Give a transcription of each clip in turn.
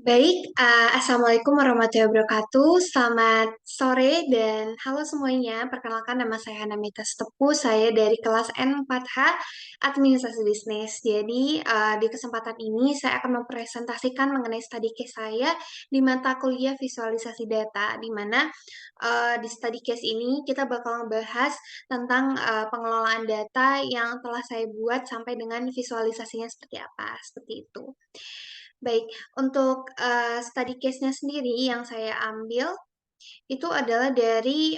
Baik, Assalamualaikum warahmatullahi wabarakatuh. Selamat sore dan halo semuanya. Perkenalkan nama saya Hanamita Setepu, saya dari kelas N4H Administrasi Bisnis. Jadi, di kesempatan ini saya akan mempresentasikan mengenai study case saya di mata kuliah visualisasi data, di mana di study case ini kita bakal ngebahas tentang pengelolaan data yang telah saya buat sampai dengan visualisasinya seperti apa, seperti itu. Baik, untuk study case-nya sendiri yang saya ambil itu adalah dari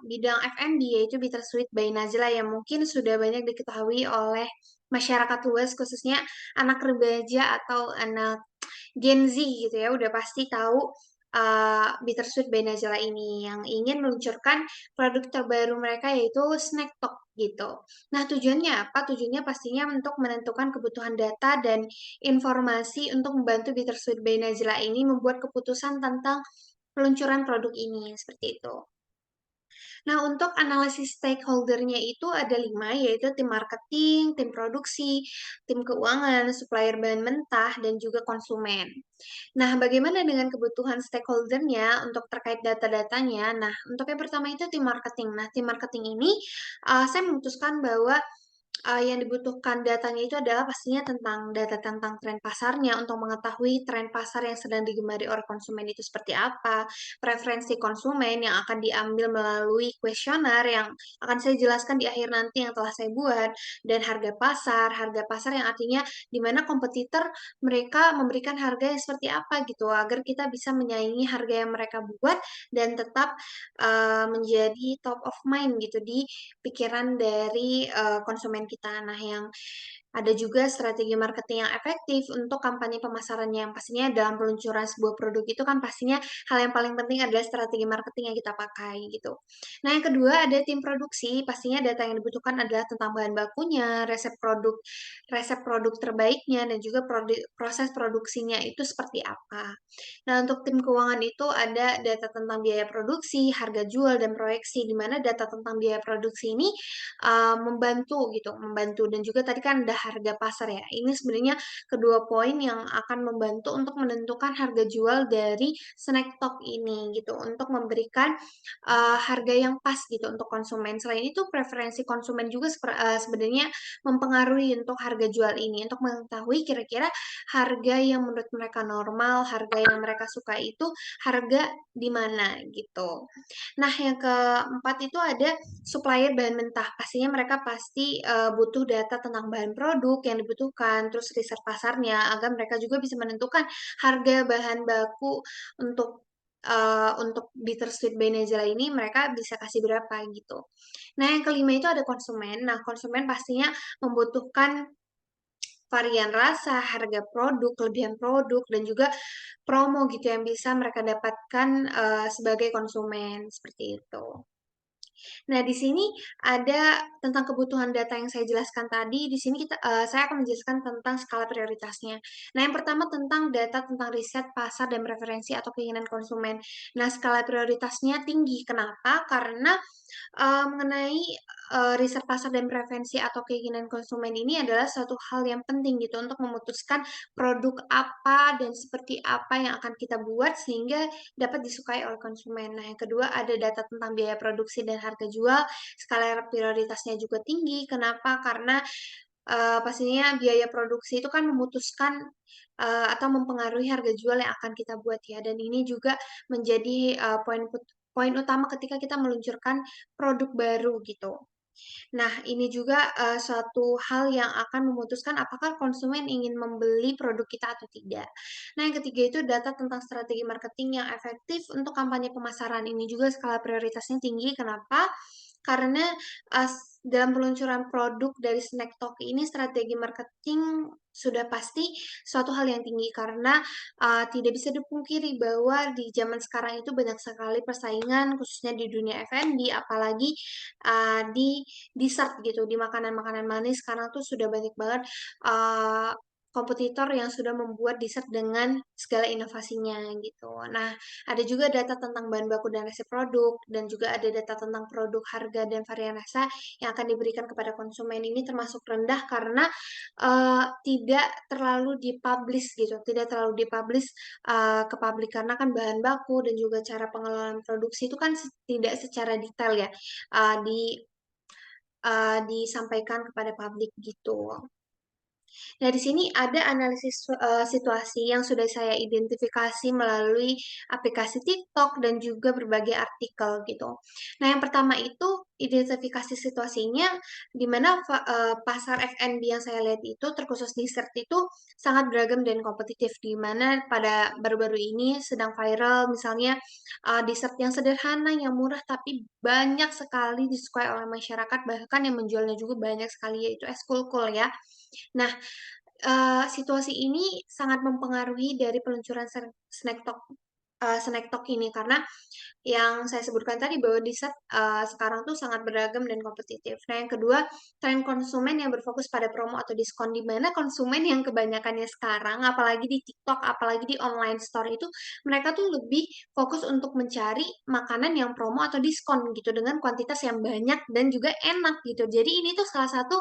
bidang F&B, yaitu Bittersweet by Nazila yang mungkin sudah banyak diketahui oleh masyarakat luas, khususnya anak remaja atau anak Gen Z gitu ya, udah pasti tahu Bittersweet by Nazila ini yang ingin meluncurkan produk terbaru mereka yaitu Snack Talk gitu. Nah, tujuannya apa? Tujuannya pastinya untuk menentukan kebutuhan data dan informasi untuk membantu Bittersweet by Nazila ini membuat keputusan tentang peluncuran produk ini, seperti itu. Nah, untuk analisis stakeholder-nya itu ada 5, yaitu tim marketing, tim produksi, tim keuangan, supplier bahan mentah, dan juga konsumen. Nah, bagaimana dengan kebutuhan stakeholder-nya untuk terkait data-datanya? Nah, untuk yang pertama itu tim marketing. Nah, tim marketing ini saya memutuskan bahwa yang dibutuhkan datanya itu adalah pastinya tentang data tentang tren pasarnya untuk mengetahui tren pasar yang sedang digemari oleh konsumen itu seperti apa, preferensi konsumen yang akan diambil melalui kuesioner yang akan saya jelaskan di akhir nanti yang telah saya buat, dan harga pasar yang artinya di mana kompetitor mereka memberikan harga yang seperti apa gitu agar kita bisa menyaingi harga yang mereka buat dan tetap menjadi top of mind gitu di pikiran dari konsumen kita. Nah, yang ada juga strategi marketing yang efektif untuk kampanye pemasaran yang pastinya dalam peluncuran sebuah produk itu kan pastinya hal yang paling penting adalah strategi marketing yang kita pakai gitu. Nah, yang kedua ada tim produksi. Pastinya data yang dibutuhkan adalah tentang bahan bakunya, resep produk terbaiknya dan juga proses produksinya itu seperti apa. Nah, untuk tim keuangan itu ada data tentang biaya produksi, harga jual, dan proyeksi, di mana data tentang biaya produksi ini membantu gitu, membantu. Dan juga tadi kan ada harga pasar ya. Ini sebenarnya kedua poin yang akan membantu untuk menentukan harga jual dari snack talk ini gitu, untuk memberikan harga yang pas gitu untuk konsumen. Selain itu, preferensi konsumen juga sebenarnya mempengaruhi untuk harga jual ini, untuk mengetahui kira-kira harga yang menurut mereka normal, harga yang mereka suka itu harga di mana gitu. Nah, yang keempat itu ada supplier bahan mentah. Pastinya mereka pasti butuh data tentang bahan produk yang dibutuhkan, terus riset pasarnya agar mereka juga bisa menentukan harga bahan baku untuk Bittersweet by Nazila ini mereka bisa kasih berapa gitu. Nah, yang kelima itu ada konsumen. Nah, konsumen pastinya membutuhkan varian rasa, harga produk, kelebihan produk, dan juga promo gitu yang bisa mereka dapatkan sebagai konsumen seperti itu. Nah, di sini ada tentang kebutuhan data yang saya jelaskan tadi. Di sini saya akan menjelaskan tentang skala prioritasnya. Nah, yang pertama tentang data tentang riset pasar dan preferensi atau keinginan konsumen. Nah, skala prioritasnya tinggi. Kenapa? Karena mengenai riset pasar dan preferensi atau keinginan konsumen ini adalah suatu hal yang penting gitu untuk memutuskan produk apa dan seperti apa yang akan kita buat sehingga dapat disukai oleh konsumen. Nah, yang kedua ada data tentang biaya produksi dan harga jual. Skala prioritasnya juga tinggi. Kenapa? Karena pastinya biaya produksi itu kan memutuskan atau mempengaruhi harga jual yang akan kita buat ya. Dan ini juga menjadi poin utama ketika kita meluncurkan produk baru gitu. Nah, ini juga suatu hal yang akan memutuskan apakah konsumen ingin membeli produk kita atau tidak. Nah, yang ketiga itu data tentang strategi marketing yang efektif untuk kampanye pemasaran. Ini juga skala prioritasnya tinggi. Kenapa? Karena dalam peluncuran produk dari Snack Talk ini strategi marketing sudah pasti suatu hal yang tinggi karena tidak bisa dipungkiri bahwa di zaman sekarang itu banyak sekali persaingan khususnya di dunia F&B apalagi di dessert gitu di makanan-makanan manis sekarang tuh sudah banyak banget uh, kompetitor yang sudah membuat dessert dengan segala inovasinya gitu. Nah, ada juga data tentang bahan baku dan resep produk, dan juga ada data tentang produk, harga, dan varian rasa yang akan diberikan kepada konsumen. Ini termasuk rendah karena tidak terlalu dipublish gitu, tidak terlalu dipublish ke publik karena kan bahan baku dan juga cara pengelolaan produksi itu kan tidak secara detail ya disampaikan kepada publik gitu. Nah, di sini ada analisis situasi yang sudah saya identifikasi melalui aplikasi TikTok dan juga berbagai artikel gitu. Nah, yang pertama itu identifikasi situasinya di mana pasar F&B yang saya lihat itu terkhusus dessert itu sangat beragam dan kompetitif di mana pada baru-baru ini sedang viral misalnya dessert yang sederhana, yang murah tapi banyak sekali disukai oleh masyarakat bahkan yang menjualnya juga banyak sekali yaitu es kulkul ya. Nah, situasi ini sangat mempengaruhi dari peluncuran snack talk ini karena yang saya sebutkan tadi bahwa dessert sekarang tuh sangat beragam dan kompetitif. Nah, yang kedua, tren konsumen yang berfokus pada promo atau diskon di mana konsumen yang kebanyakannya sekarang, apalagi di TikTok, apalagi di online store itu, mereka tuh lebih fokus untuk mencari makanan yang promo atau diskon gitu dengan kuantitas yang banyak dan juga enak gitu. Jadi ini tuh salah satu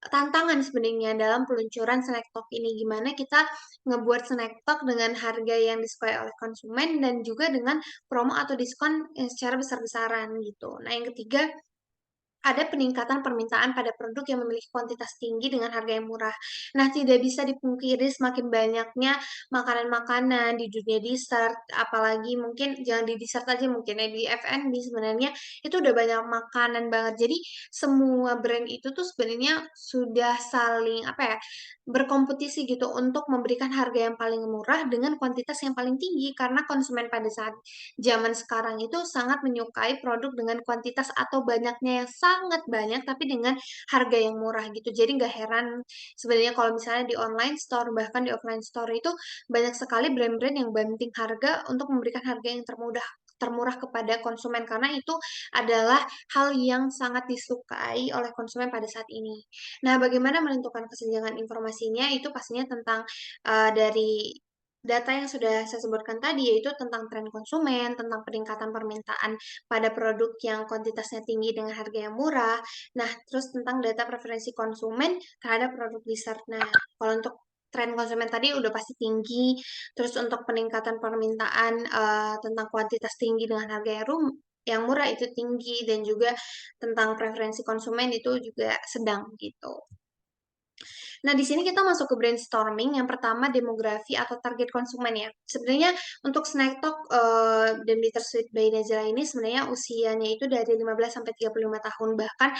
tantangan sebenarnya dalam peluncuran snack talk ini gimana kita ngebuat snack talk dengan harga yang disukai oleh konsumen dan juga dengan promo atau diskon yang secara besar-besaran gitu. Nah, yang ketiga ada peningkatan permintaan pada produk yang memiliki kuantitas tinggi dengan harga yang murah. Nah, tidak bisa dipungkiri semakin banyaknya makanan-makanan di dunia dessert, apalagi mungkin jangan di dessert aja mungkin ya di F&B sebenarnya itu udah banyak makanan banget. Jadi semua brand itu tuh sebenarnya sudah saling apa ya berkompetisi gitu untuk memberikan harga yang paling murah dengan kuantitas yang paling tinggi karena konsumen pada saat zaman sekarang itu sangat menyukai produk dengan kuantitas atau banyaknya yang sangat banyak tapi dengan harga yang murah gitu. Jadi nggak heran sebenarnya kalau misalnya di online store bahkan di offline store itu banyak sekali brand-brand yang banting harga untuk memberikan harga yang termurah kepada konsumen karena itu adalah hal yang sangat disukai oleh konsumen pada saat ini. Nah, bagaimana menentukan kesenjangan informasinya itu pastinya tentang dari data yang sudah saya sebutkan tadi, yaitu tentang tren konsumen, tentang peningkatan permintaan pada produk yang kuantitasnya tinggi dengan harga yang murah. Nah, terus tentang data preferensi konsumen terhadap produk dessert. Nah, kalau untuk tren konsumen tadi udah pasti tinggi, terus untuk peningkatan permintaan tentang kuantitas tinggi dengan harga yang murah itu tinggi, dan juga tentang preferensi konsumen itu juga sedang gitu. Nah, di sini kita masuk ke brainstorming. Yang pertama, demografi atau target konsumen ya. Sebenarnya untuk Snack Talk dan Bittersweet by Najla ini sebenarnya usianya itu dari 15 sampai 35 tahun. Bahkan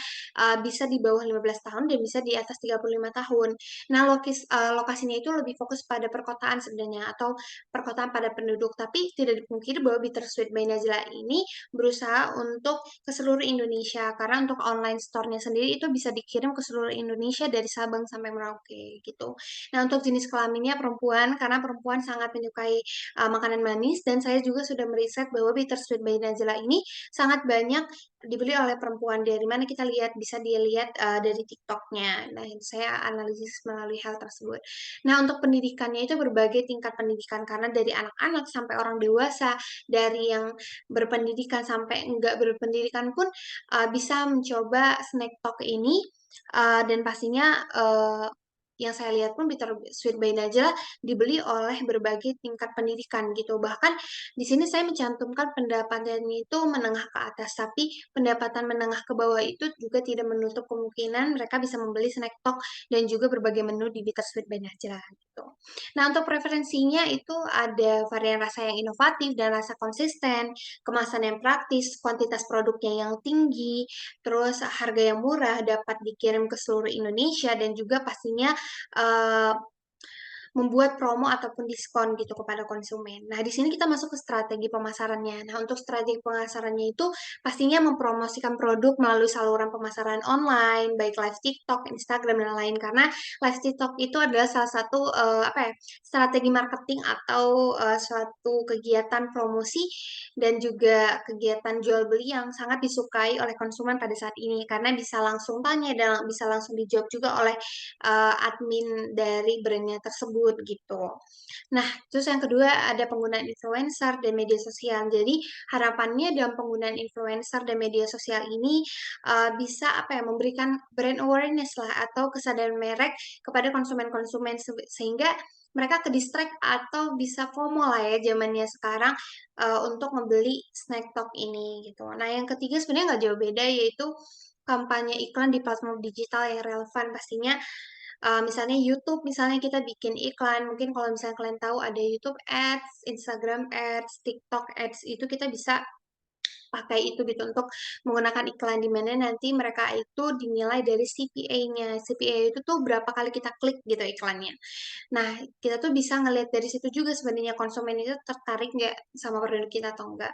bisa di bawah 15 tahun dan bisa di atas 35 tahun. Nah, lokasinya itu lebih fokus pada perkotaan sebenarnya atau perkotaan pada penduduk. Tapi tidak dipungkiri bahwa Bittersweet by Najla ini berusaha untuk ke seluruh Indonesia. Karena untuk online store-nya sendiri itu bisa dikirim ke seluruh Indonesia dari Sabang sampai Merauke gitu. Nah, untuk jenis kelaminnya perempuan karena perempuan sangat menyukai makanan manis dan saya juga sudah meriset bahwa Bittersweet by Najla ini sangat banyak dibeli oleh perempuan. Dari mana kita lihat bisa dilihat dari TikToknya. Nah, saya analisis melalui hal tersebut. Nah, untuk pendidikannya itu berbagai tingkat pendidikan karena dari anak-anak sampai orang dewasa, dari yang berpendidikan sampai enggak berpendidikan pun bisa mencoba snack talk ini dan pastinya yang saya lihat pun Bittersweet by Najla dibeli oleh berbagai tingkat pendidikan gitu. Bahkan di sini saya mencantumkan pendapatannya itu menengah ke atas, tapi pendapatan menengah ke bawah itu juga tidak menutup kemungkinan mereka bisa membeli snack talk dan juga berbagai menu di Bittersweet by Najla gitu. Nah, untuk preferensinya itu ada varian rasa yang inovatif dan rasa konsisten, kemasan yang praktis, kuantitas produknya yang tinggi, terus harga yang murah dapat dikirim ke seluruh Indonesia dan juga pastinya eh, membuat promo ataupun diskon gitu kepada konsumen. Nah, di sini kita masuk ke strategi pemasarannya. Nah, untuk strategi pemasarannya itu pastinya mempromosikan produk melalui saluran pemasaran online, baik live TikTok, Instagram, dan lain-lain. Karena live TikTok itu adalah salah satu strategi marketing atau suatu kegiatan promosi dan juga kegiatan jual beli yang sangat disukai oleh konsumen pada saat ini karena bisa langsung tanya dan bisa langsung dijawab juga oleh admin dari brandnya tersebut gitu. Nah, terus yang kedua ada penggunaan influencer dan media sosial. Jadi harapannya dalam penggunaan influencer dan media sosial ini bisa memberikan brand awareness lah atau kesadaran merek kepada konsumen-konsumen sehingga mereka ke distract atau bisa FOMO lah ya zamannya sekarang untuk membeli snack talk ini gitu. Nah, yang ketiga sebenarnya nggak jauh beda yaitu kampanye iklan di platform digital yang relevan pastinya misalnya YouTube, misalnya kita bikin iklan, mungkin kalau misalnya kalian tahu ada YouTube Ads, Instagram Ads, TikTok Ads, itu kita bisa pakai itu gitu untuk menggunakan iklan di mana nanti mereka itu dinilai dari CPA-nya. CPA itu tuh berapa kali kita klik gitu iklannya. Nah, kita tuh bisa ngelihat dari situ juga sebenarnya konsumen itu tertarik nggak sama produk kita atau enggak.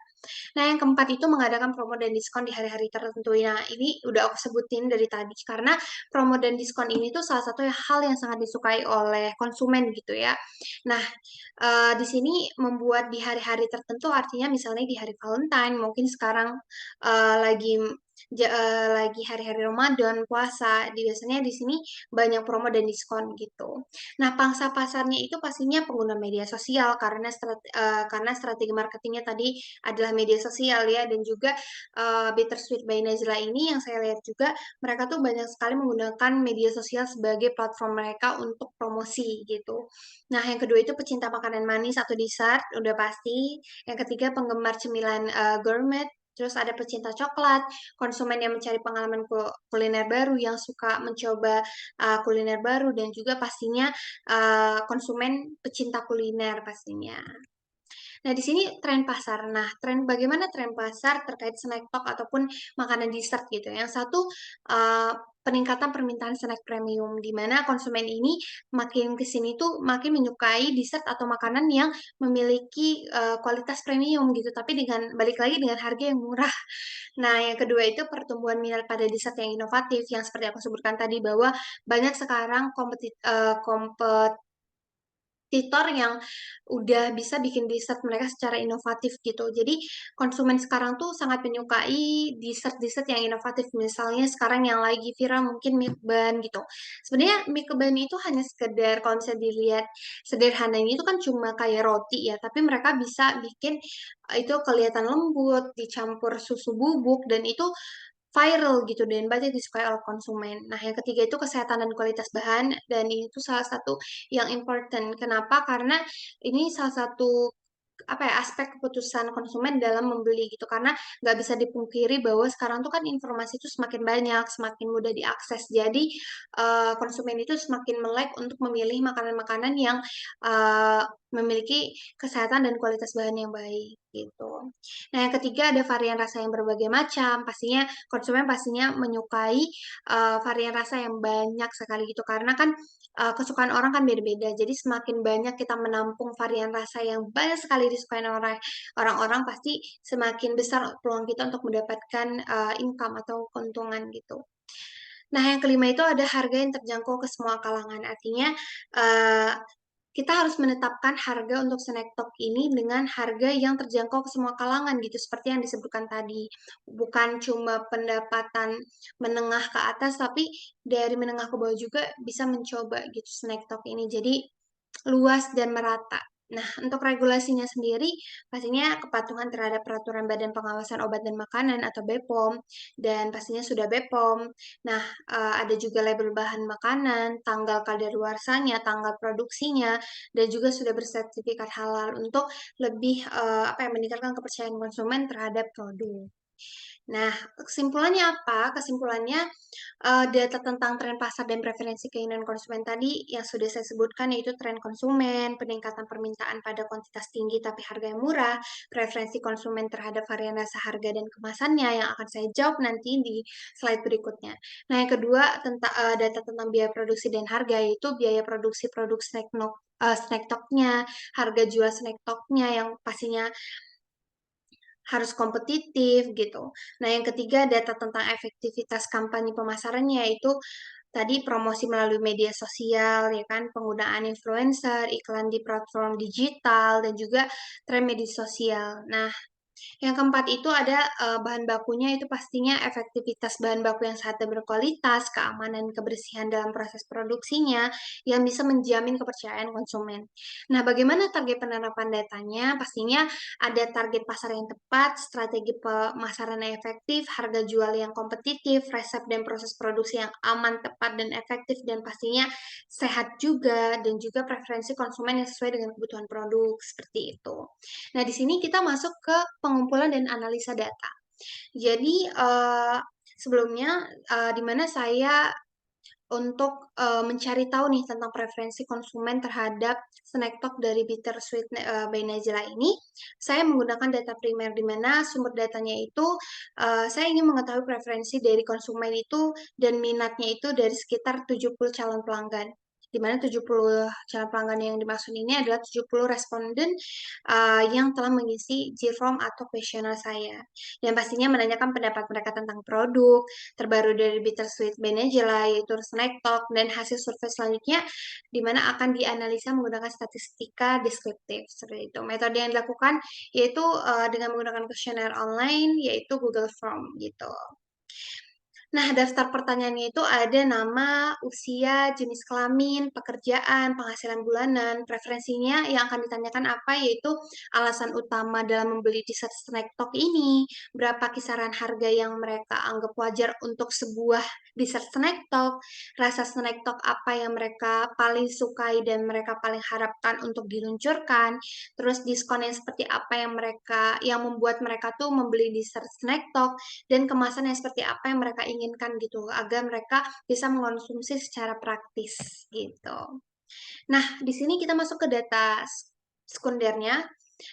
Nah, yang keempat itu mengadakan promo dan diskon di hari-hari tertentu. Nah, ini udah aku sebutin dari tadi karena promo dan diskon ini tuh salah satu hal yang sangat disukai oleh konsumen gitu ya. Nah, di sini membuat di hari-hari tertentu artinya misalnya di hari Valentine, mungkin sekarang lagi lagi hari-hari Ramadan, puasa, biasanya di sini banyak promo dan diskon gitu. Nah, pangsa pasarnya itu pastinya pengguna media sosial karena strategi marketingnya tadi adalah media sosial ya dan juga Bittersweet by Najla ini yang saya lihat juga mereka tuh banyak sekali menggunakan media sosial sebagai platform mereka untuk promosi gitu. Nah, yang kedua itu pecinta makanan manis atau dessert, udah pasti. Yang ketiga penggemar cemilan gourmet. Terus ada pecinta coklat, konsumen yang mencari pengalaman kuliner baru, yang suka mencoba kuliner baru, dan juga pastinya konsumen pecinta kuliner pastinya. Nah, di sini tren pasar. Nah, bagaimana tren pasar terkait snack talk ataupun makanan dessert gitu. Yang satu, peningkatan permintaan snack premium, di mana konsumen ini makin ke sini tuh makin menyukai dessert atau makanan yang memiliki kualitas premium gitu, tapi dengan balik lagi dengan harga yang murah. Nah, yang kedua itu pertumbuhan minat pada dessert yang inovatif, yang seperti aku sebutkan tadi bahwa banyak sekarang kompetitor yang udah bisa bikin dessert mereka secara inovatif gitu. Jadi konsumen sekarang tuh sangat menyukai dessert-dessert yang inovatif. Misalnya sekarang yang lagi viral mungkin milk bun gitu. Sebenarnya milk bun itu hanya sekedar kalau misalnya dilihat sederhananya itu kan cuma kayak roti ya, tapi mereka bisa bikin itu kelihatan lembut, dicampur susu bubuk dan itu viral gitu dan banyak disukai oleh konsumen. Nah, yang ketiga itu kesehatan dan kualitas bahan dan ini tuh salah satu yang important. Kenapa? Karena ini salah satu aspek keputusan konsumen dalam membeli gitu karena nggak bisa dipungkiri bahwa sekarang tuh kan informasi itu semakin banyak semakin mudah diakses jadi konsumen itu semakin melek untuk memilih makanan-makanan yang eh, memiliki kesehatan dan kualitas bahan yang baik gitu. Nah, yang ketiga ada varian rasa yang berbagai macam. Pastinya konsumen pastinya menyukai varian rasa yang banyak sekali gitu karena kan kesukaan orang kan beda-beda. Jadi semakin banyak kita menampung varian rasa yang banyak sekali disukai orang-orang pasti semakin besar peluang kita untuk mendapatkan income atau keuntungan gitu. Nah, yang kelima itu ada harga yang terjangkau ke semua kalangan. Artinya, eh, kita harus menetapkan harga untuk snack talk ini dengan harga yang terjangkau ke semua kalangan gitu, seperti yang disebutkan tadi. Bukan cuma pendapatan menengah ke atas, tapi dari menengah ke bawah juga bisa mencoba gitu snack talk ini. Jadi luas dan merata. Nah, untuk regulasinya sendiri, pastinya kepatuhan terhadap peraturan Badan Pengawasan Obat dan Makanan atau BPOM, dan pastinya sudah BPOM. Nah, ada juga label bahan makanan, tanggal kadaluarsanya, tanggal produksinya, dan juga sudah bersertifikat halal untuk lebih meningkatkan kepercayaan konsumen terhadap produk. Nah, kesimpulannya apa? Kesimpulannya data tentang tren pasar dan preferensi keinginan konsumen tadi yang sudah saya sebutkan yaitu tren konsumen, peningkatan permintaan pada kuantitas tinggi tapi harga yang murah, preferensi konsumen terhadap varian rasa harga dan kemasannya yang akan saya jawab nanti di slide berikutnya. Nah, yang kedua tentang data tentang biaya produksi dan harga yaitu biaya produksi produk snack talknya, harga jual snack talknya yang pastinya harus kompetitif gitu. Nah, yang ketiga data tentang efektivitas kampanye pemasarannya yaitu tadi promosi melalui media sosial ya kan, penggunaan influencer, iklan di platform digital dan juga tren media sosial. Nah, yang keempat itu ada bahan bakunya itu pastinya efektivitas bahan baku yang sehat dan berkualitas, keamanan, kebersihan dalam proses produksinya yang bisa menjamin kepercayaan konsumen. Nah, bagaimana target penerapan datanya? Pastinya ada target pasar yang tepat, strategi pemasaran yang efektif, harga jual yang kompetitif, resep dan proses produksi yang aman, tepat, dan efektif, dan pastinya sehat juga, dan juga preferensi konsumen yang sesuai dengan kebutuhan produk, seperti itu. Nah, di sini kita masuk ke pengumpulan dan analisa data. Jadi, sebelumnya di mana saya untuk mencari tahu nih tentang preferensi konsumen terhadap snack talk dari Bittersweet by Najla ini, saya menggunakan data primer di mana sumber datanya itu saya ingin mengetahui preferensi dari konsumen itu dan minatnya itu dari sekitar 70 calon pelanggan. Di mana 70 calon pelanggan yang dimaksud ini adalah 70 responden yang telah mengisi G-Form atau kuesioner saya. Dan pastinya menanyakan pendapat mereka tentang produk, terbaru dari Bittersweet Benangela, yaitu Snack Talk, dan hasil survei selanjutnya di mana akan dianalisa menggunakan statistika deskriptif. Seperti itu. Metode yang dilakukan yaitu dengan menggunakan kuesioner online, yaitu Google Form gitu. Nah, daftar pertanyaannya itu ada nama, usia, jenis kelamin, pekerjaan, penghasilan bulanan, preferensinya yang akan ditanyakan apa yaitu alasan utama dalam membeli dessert snack talk ini, berapa kisaran harga yang mereka anggap wajar untuk sebuah dessert snack talk, rasa snack talk apa yang mereka paling sukai dan mereka paling harapkan untuk diluncurkan, terus diskon yang seperti apa yang membuat mereka tuh membeli dessert snack talk dan kemasan yang seperti apa yang mereka inginkan gitu agar mereka bisa mengonsumsi secara praktis gitu. Nah, di sini kita masuk ke data sekundernya.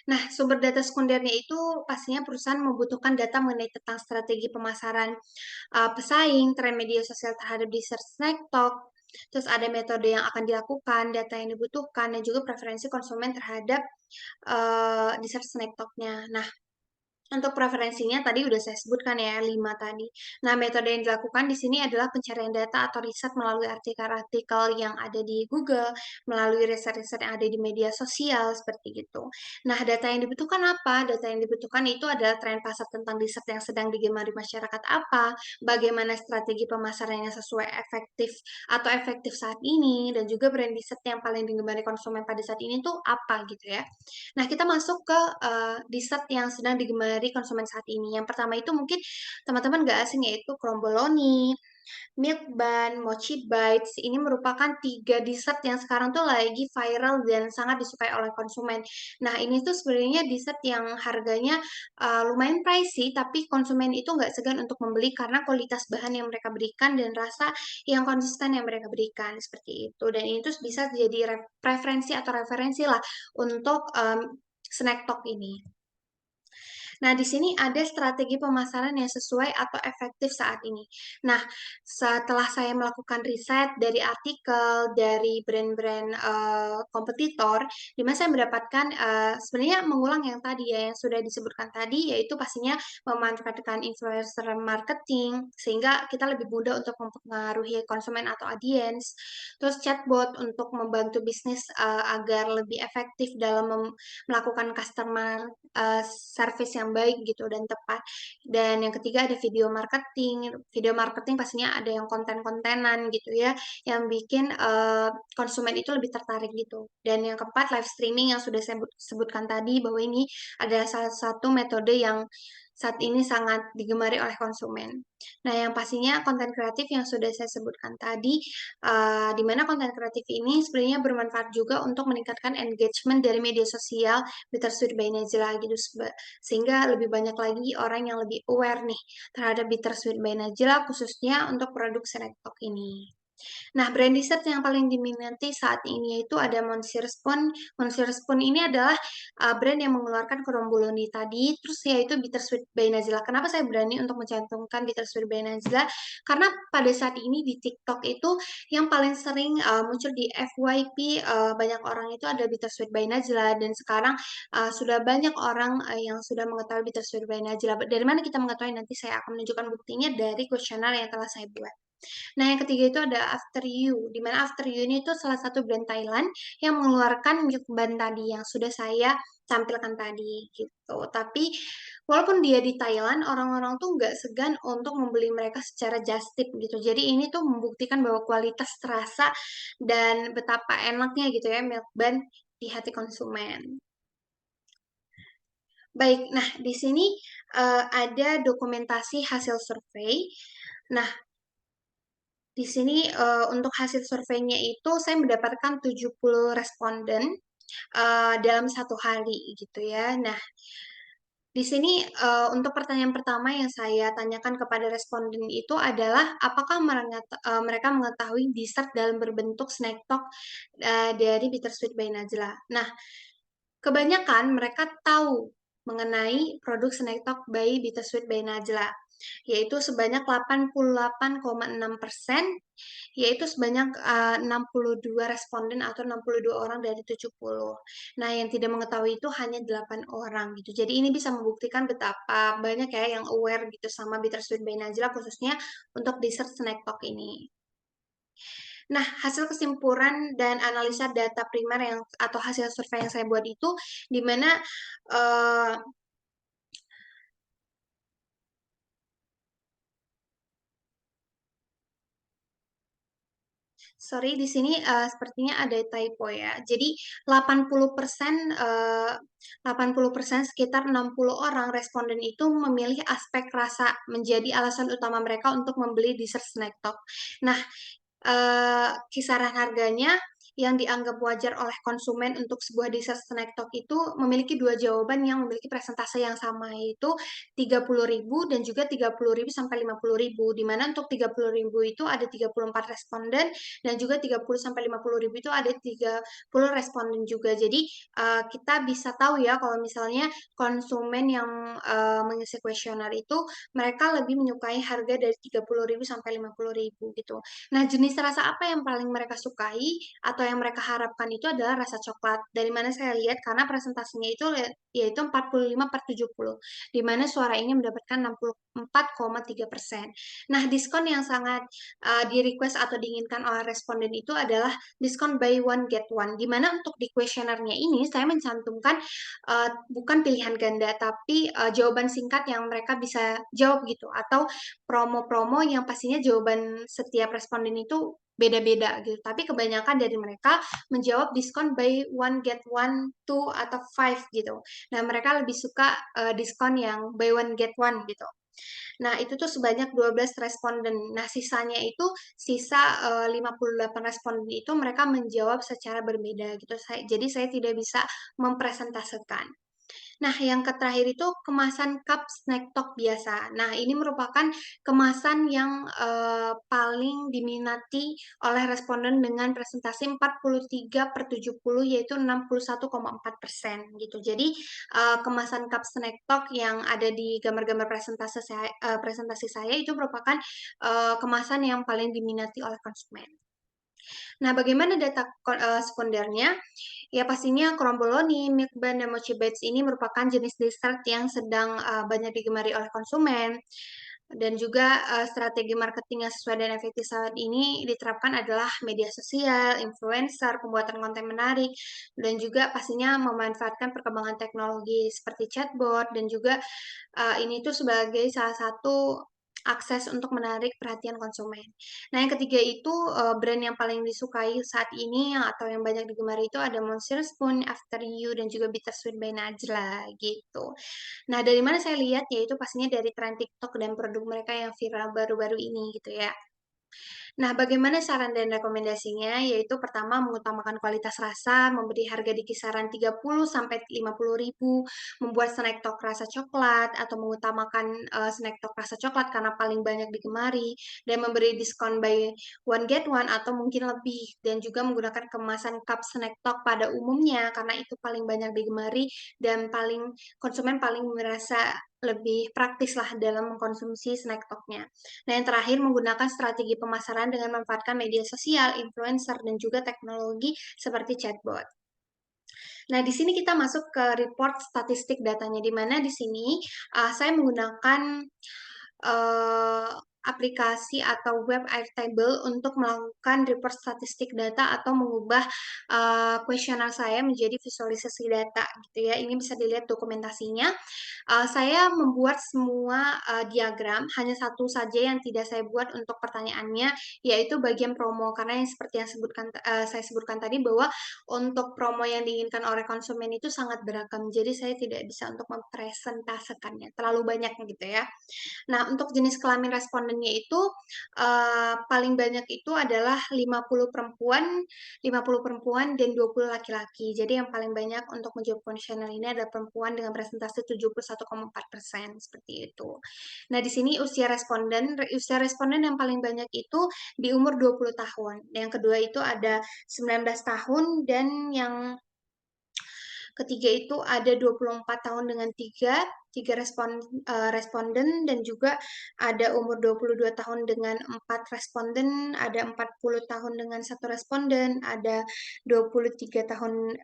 Nah, sumber data sekundernya itu pastinya perusahaan membutuhkan data mengenai tentang strategi pemasaran pesaing, tren media sosial terhadap dessert snack talk, terus ada metode yang akan dilakukan, data yang dibutuhkan, dan juga preferensi konsumen terhadap dessert snack talk-nya. Nah, untuk preferensinya tadi udah saya sebutkan ya, 5 tadi. Nah, metode yang dilakukan di sini adalah pencarian data atau riset melalui artikel-artikel yang ada di Google, melalui riset-riset yang ada di media sosial, seperti itu. Nah, data yang dibutuhkan apa? Data yang dibutuhkan itu adalah tren pasar tentang dessert yang sedang digemari masyarakat apa, bagaimana strategi pemasaran yang sesuai efektif atau efektif saat ini, dan juga brand dessert yang paling digemari konsumen pada saat ini tuh apa gitu ya. Nah, kita masuk ke dessert yang sedang digemari konsumen saat ini. Yang pertama itu mungkin teman-teman nggak asing yaitu Kromboloni, Milk Bun, Mochi Bites. Ini merupakan 3 dessert yang sekarang tuh lagi viral dan sangat disukai oleh konsumen. Nah, ini tuh sebenarnya dessert yang harganya lumayan pricey, tapi konsumen itu nggak segan untuk membeli karena kualitas bahan yang mereka berikan dan rasa yang konsisten yang mereka berikan seperti itu. Dan ini tuh bisa jadi preferensi atau referensi lah untuk snack talk ini. Nah, di sini ada strategi pemasaran yang sesuai atau efektif saat ini. Nah, setelah saya melakukan riset dari artikel, dari brand-brand kompetitor, di mana saya mendapatkan sebenarnya mengulang yang tadi ya, yang sudah disebutkan tadi, yaitu pastinya memanfaatkan influencer marketing, sehingga kita lebih mudah untuk mempengaruhi konsumen atau audiens. Terus chatbot untuk membantu bisnis agar lebih efektif dalam melakukan customer service yang baik gitu dan tepat. Dan yang ketiga ada video marketing. Video marketing pastinya ada yang konten-kontenan gitu ya, yang bikin konsumen itu lebih tertarik gitu. Dan yang keempat live streaming yang sudah saya sebutkan tadi bahwa ini adalah salah satu metode yang saat ini sangat digemari oleh konsumen. Nah, yang pastinya konten kreatif yang sudah saya sebutkan tadi, di mana konten kreatif ini sebenarnya bermanfaat juga untuk meningkatkan engagement dari media sosial Bittersweet by Najla gitu, sehingga lebih banyak lagi orang yang lebih aware nih terhadap Bittersweet by Najla khususnya untuk produk Senektok ini. Nah, brand dessert yang paling diminati saat ini yaitu ada Monsieur Spoon. Monsieur Spoon ini adalah brand yang mengeluarkan Kromboloni tadi, terus yaitu Bittersweet by Nazila. Kenapa saya berani untuk mencantumkan Bittersweet by Nazila? Karena pada saat ini di TikTok itu yang paling sering muncul di FYP banyak orang itu ada Bittersweet by Nazila dan sekarang sudah banyak orang yang sudah mengetahui Bittersweet by Nazila. Dari mana kita mengetahui? Nanti saya akan menunjukkan buktinya dari kuesioner yang telah saya buat. Nah, yang ketiga itu ada After You, di mana After You ini itu salah satu brand Thailand yang mengeluarkan milk bun tadi yang sudah saya tampilkan tadi gitu. Tapi walaupun dia di Thailand, orang-orang tuh nggak segan untuk membeli mereka secara just tip gitu. Jadi ini tuh membuktikan bahwa kualitas terasa dan betapa enaknya gitu ya milk bun di hati konsumen. Baik, nah di sini ada dokumentasi hasil survei. Nah, di sini untuk hasil surveinya itu saya mendapatkan 70 responden dalam satu hari gitu ya. Nah, di sini untuk pertanyaan pertama yang saya tanyakan kepada responden itu adalah apakah mereka mengetahui dessert dalam berbentuk snack talk dari Bittersweet by Najla. Nah, kebanyakan mereka tahu mengenai produk snack talk by Bittersweet by Najla, yaitu sebanyak 88,6%, yaitu sebanyak 62 responden atau 62 orang dari 70. Nah, yang tidak mengetahui itu hanya 8 orang gitu. Jadi ini bisa membuktikan betapa banyak ya yang aware gitu sama Bittersweet by Najla khususnya untuk dessert snack talk ini. Nah, hasil kesimpulan dan analisa data primer yang atau hasil survei yang saya buat itu di mana uh, sorry, di sini sepertinya ada typo ya. Jadi 80%, 80% sekitar 60 orang responden itu memilih aspek rasa menjadi alasan utama mereka untuk membeli dessert snack top. Nah, kisaran harganya yang dianggap wajar oleh konsumen untuk sebuah dessert snack talk itu memiliki dua jawaban yang memiliki presentase yang sama, yaitu 30.000 dan juga 30.000 sampai 50.000, di mana untuk 30.000 itu ada 34 responden dan juga 30 sampai 50.000 itu ada 30 responden juga. Jadi kita bisa tahu ya kalau misalnya konsumen yang mengisi kuesioner itu mereka lebih menyukai harga dari 30.000 sampai 50.000 gitu. Nah, jenis rasa apa yang paling mereka sukai atau yang mereka harapkan itu adalah rasa coklat. Dari mana saya lihat karena presentasinya itu yaitu 45/70, di mana suara ini mendapatkan 64,3%. Nah, diskon yang sangat di request atau diinginkan oleh responden itu adalah diskon buy one get one, di mana untuk di kuesionernya ini saya mencantumkan bukan pilihan ganda, tapi jawaban singkat yang mereka bisa jawab gitu, atau promo-promo yang pastinya jawaban setiap responden itu beda-beda gitu. Tapi kebanyakan dari mereka menjawab diskon buy one get one, two atau five gitu. Nah, mereka lebih suka diskon yang buy one get one gitu. Nah, itu tuh sebanyak 12 responden. Nah, sisanya itu sisa 58 responden itu mereka menjawab secara berbeda gitu. Jadi saya tidak bisa mempresentasikan. Nah, yang terakhir itu kemasan cup snack talk biasa. Nah, ini merupakan kemasan yang paling diminati oleh responden dengan presentasi 43/70, yaitu 61,4% gitu. Jadi, kemasan cup snack talk yang ada di gambar-gambar presentasi saya itu merupakan kemasan yang paling diminati oleh konsumen. Nah, bagaimana data sekundernya? Ya pastinya kromboloni, milk bun, dan mochi bites ini merupakan jenis dessert yang sedang banyak digemari oleh konsumen. Dan juga strategi marketing yang sesuai dan efektif saat ini diterapkan adalah media sosial, influencer, pembuatan konten menarik, dan juga pastinya memanfaatkan perkembangan teknologi seperti chatbot, dan juga ini tuh sebagai salah satu akses untuk menarik perhatian konsumen. Nah, yang ketiga itu brand yang paling disukai saat ini atau yang banyak digemari itu ada Monster Spoon, After You, dan juga Bittersweet by Najla gitu. Nah, dari mana saya lihat yaitu pastinya dari tren TikTok dan produk mereka yang viral baru-baru ini gitu ya. Nah, bagaimana saran dan rekomendasinya? Yaitu pertama mengutamakan kualitas rasa, memberi harga di kisaran 30 sampai 50 ribu, membuat snack talk rasa coklat atau mengutamakan snack talk rasa coklat karena paling banyak digemari dan memberi diskon buy one get one atau mungkin lebih dan juga menggunakan kemasan cup snack talk pada umumnya karena itu paling banyak digemari dan konsumen paling merasa lebih praktis lah dalam mengkonsumsi snack talknya. Nah, yang terakhir menggunakan strategi pemasaran dengan memanfaatkan media sosial, influencer, dan juga teknologi seperti chatbot. Nah, di sini kita masuk ke report statistik datanya, di mana di sini saya menggunakan uh, aplikasi atau web Airtable untuk melakukan report statistik data atau mengubah kuesioner saya menjadi visualisasi data gitu ya. Ini bisa dilihat dokumentasinya. Saya membuat semua diagram, hanya satu saja yang tidak saya buat untuk pertanyaannya, yaitu bagian promo. Karena yang seperti yang saya sebutkan tadi bahwa untuk promo yang diinginkan oleh konsumen itu sangat beragam. Jadi saya tidak bisa untuk mempresentasikannya terlalu banyak gitu ya. Nah, untuk jenis kelamin respondennya itu paling banyak itu adalah 50 perempuan dan 20 laki-laki. Jadi yang paling banyak untuk menjawab kuesioner ini adalah perempuan dengan presentasi 71,4% seperti itu. Nah, di sini usia responden yang paling banyak itu di umur 20 tahun. Yang kedua itu ada 19 tahun dan yang ketiga itu ada 24 tahun dengan tiga responden dan juga ada umur 22 tahun dengan 4 responden, ada 40 tahun dengan satu responden, ada 23 tahun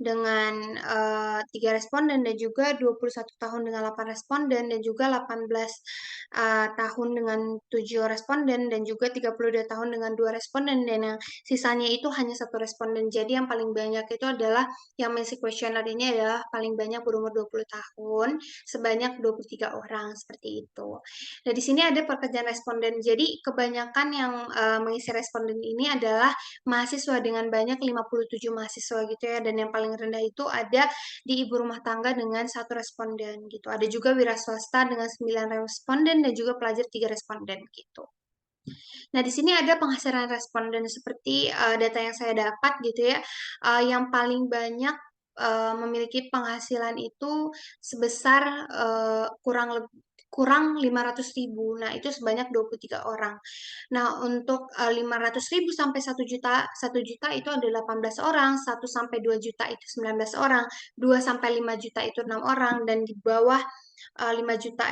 dengan 3 responden dan juga 21 tahun dengan 8 responden dan juga 18 tahun dengan 7 responden dan juga 32 tahun dengan 2 responden dan yang sisanya itu hanya satu responden. Jadi yang paling banyak itu adalah yang mengisi kuesioner ini adalah paling banyak berumur 20 tahun sebanyak 23 orang seperti itu. Nah, di sini ada pekerjaan responden. Jadi kebanyakan yang mengisi responden ini adalah mahasiswa dengan banyak 57 mahasiswa gitu ya dan yang paling rendah itu ada di ibu rumah tangga dengan satu responden gitu. Ada juga wira swasta dengan 9 responden dan juga pelajar 3 responden gitu. Nah, di sini ada penghasilan responden seperti data yang saya dapat gitu ya. Yang paling banyak memiliki penghasilan itu sebesar kurang 500 ribu. Nah, itu sebanyak 23 orang. Nah, untuk 500 ribu sampai 1 juta itu ada 18 orang, 1 sampai 2 juta itu 19 orang, 2 sampai 5 juta itu 6 orang, dan di bawah 5 juta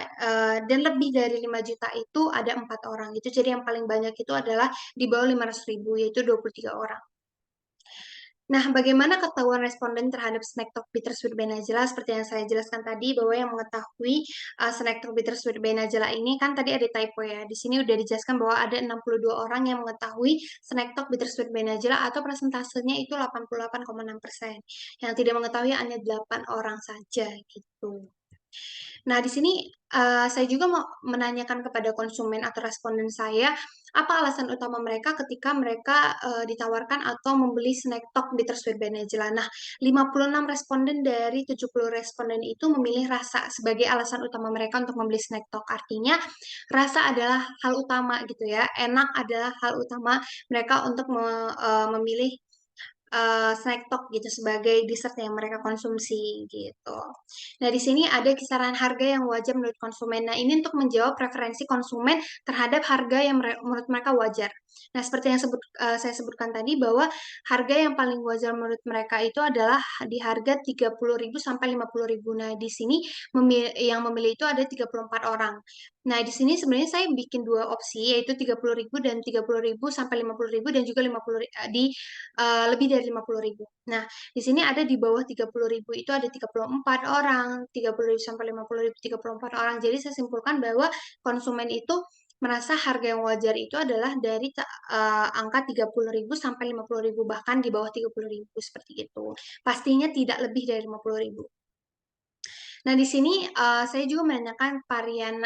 dan lebih dari 5 juta itu ada 4 orang gitu. Jadi yang paling banyak itu adalah di bawah 500 ribu yaitu 23 orang. Nah, bagaimana ketahuan responden terhadap snack talk Bittersweet by Najla? Seperti yang saya jelaskan tadi, bahwa yang mengetahui snack talk Bittersweet by Najla ini kan tadi ada typo ya. Di sini udah dijelaskan bahwa ada 62 orang yang mengetahui snack talk Bittersweet by Najla atau persentasenya itu 88,6%. Yang tidak mengetahui hanya 8 orang saja gitu. Nah, di sini saya juga mau menanyakan kepada konsumen atau responden saya, apa alasan utama mereka ketika mereka ditawarkan atau membeli snack talk Bittersweet by Najla. Nah, 56 responden dari 70 responden itu memilih rasa sebagai alasan utama mereka untuk membeli snack talk. Artinya, rasa adalah hal utama gitu ya. Enak adalah hal utama mereka untuk memilih snack talk gitu sebagai dessert yang mereka konsumsi gitu. Nah, di sini ada kisaran harga yang wajar menurut konsumen. Nah, ini untuk menjawab preferensi konsumen terhadap harga yang menurut mereka wajar. Nah, seperti yang saya sebutkan tadi bahwa harga yang paling wajar menurut mereka itu adalah di harga 30 ribu sampai 50 ribu. Nah, di sini yang memilih itu ada 34 orang. Nah, di sini sebenarnya saya bikin dua opsi, yaitu 30 ribu dan 30 ribu sampai 50 ribu dan juga 50 di lebih dari 50 ribu. Nah, di sini ada di bawah 30 ribu itu ada 34 orang, 30 ribu sampai 50 ribu 34 orang. Jadi saya simpulkan bahwa konsumen itu merasa harga yang wajar itu adalah dari angka 30 ribu sampai 50 ribu, bahkan di bawah 30 ribu seperti itu. Pastinya tidak lebih dari 50 ribu. Nah, di sini saya juga menanyakan varian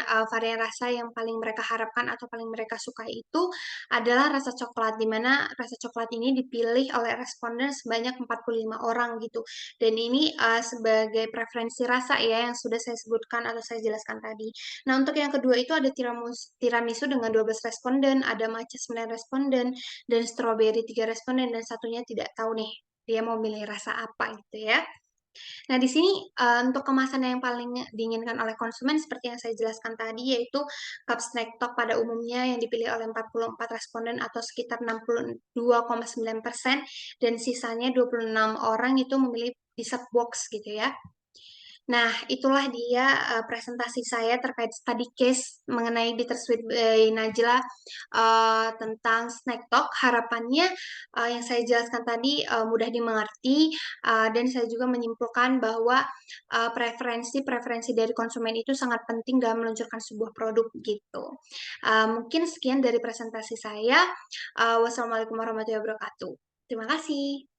rasa yang paling mereka harapkan atau paling mereka suka itu adalah rasa coklat, di mana rasa coklat ini dipilih oleh responden sebanyak 45 orang gitu. Dan ini sebagai preferensi rasa ya yang sudah saya sebutkan atau saya jelaskan tadi. Nah, untuk yang kedua itu ada tiramisu dengan 12 responden, ada matcha 9 responden, dan strawberry 3 responden, dan satunya tidak tahu nih dia mau milih rasa apa gitu ya. Nah, di sini untuk kemasan yang paling diinginkan oleh konsumen seperti yang saya jelaskan tadi yaitu cup snack talk pada umumnya yang dipilih oleh 44 responden atau sekitar 62,9% dan sisanya 26 orang itu memilih dessert box gitu ya. Nah, itulah dia presentasi saya terkait study case mengenai Bittersweet by Najla tentang snack talk. Harapannya yang saya jelaskan tadi mudah dimengerti dan saya juga menyimpulkan bahwa preferensi-preferensi dari konsumen itu sangat penting dalam meluncurkan sebuah produk gitu. Mungkin sekian dari presentasi saya. Wassalamualaikum warahmatullahi wabarakatuh. Terima kasih.